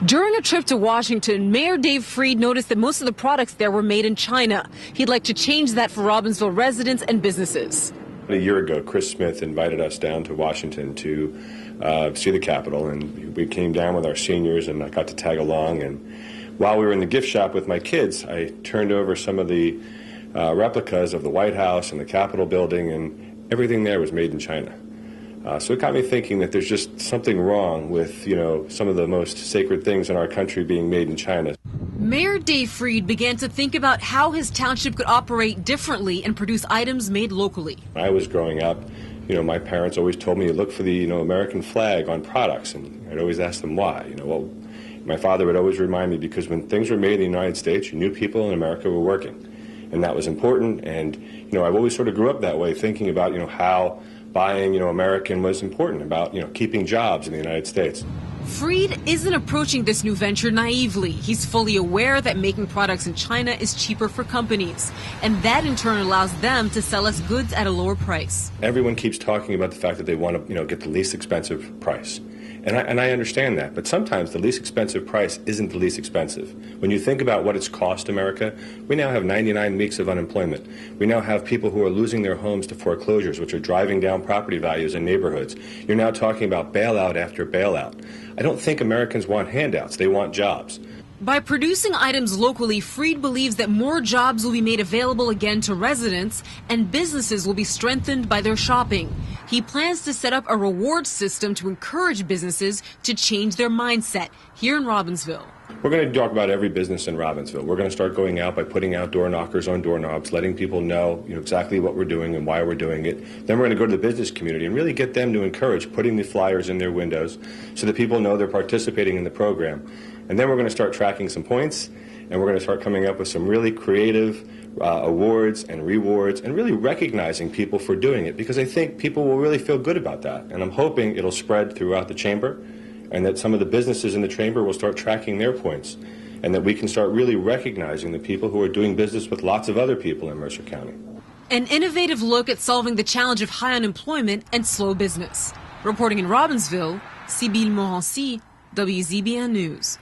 During a trip to Washington, Mayor Dave Freed noticed that most of the products there were made in China. He'd like to change that for Robbinsville residents and businesses. A year ago, Chris Smith invited us down to Washington to see the Capitol, and we came down with our seniors, and I got to tag along. And while we were in the gift shop with my kids, I turned over some of the replicas of the White House and the Capitol building, and everything there was made in China. So it got me thinking that there's just something wrong with, some of the most sacred things in our country being made in China. Mayor Dave Freed began to think about how his township could operate differently and produce items made locally. When I was growing up, my parents always told me to look for the, American flag on products, and I'd always ask them why. My father would always remind me, because when things were made in the United States, you knew people in America were working, and that was important. And I've always sort of grew up that way, thinking about how buying American was important, about keeping jobs in the United States. Freed isn't approaching this new venture naively. He's fully aware that making products in China is cheaper for companies, and that in turn allows them to sell us goods at a lower price. Everyone keeps talking about the fact that they want to get the least expensive price. And I understand that, but sometimes the least expensive price isn't the least expensive. When you think about what it's cost America, we now have 99 weeks of unemployment. We now have people who are losing their homes to foreclosures, which are driving down property values in neighborhoods. You're now talking about bailout after bailout. I don't think Americans want handouts. They want jobs. By producing items locally, Freed believes that more jobs will be made available again to residents, and businesses will be strengthened by their shopping. He plans to set up a reward system to encourage businesses to change their mindset here in Robbinsville. We're going to talk about every business in Robbinsville. We're going to start going out by putting out door knockers on doorknobs, letting people know, exactly what we're doing and why we're doing it. Then we're going to go to the business community and really get them to encourage putting the flyers in their windows so that people know they're participating in the program. And then we're going to start tracking some points, and we're going to start coming up with some really creative awards and rewards, and really recognizing people for doing it, because I think people will really feel good about that. And I'm hoping it'll spread throughout the chamber, and that some of the businesses in the chamber will start tracking their points, and that we can start really recognizing the people who are doing business with lots of other people in Mercer County. An innovative look at solving the challenge of high unemployment and slow business. Reporting in Robbinsville, Sybille Morancy, WZBN News.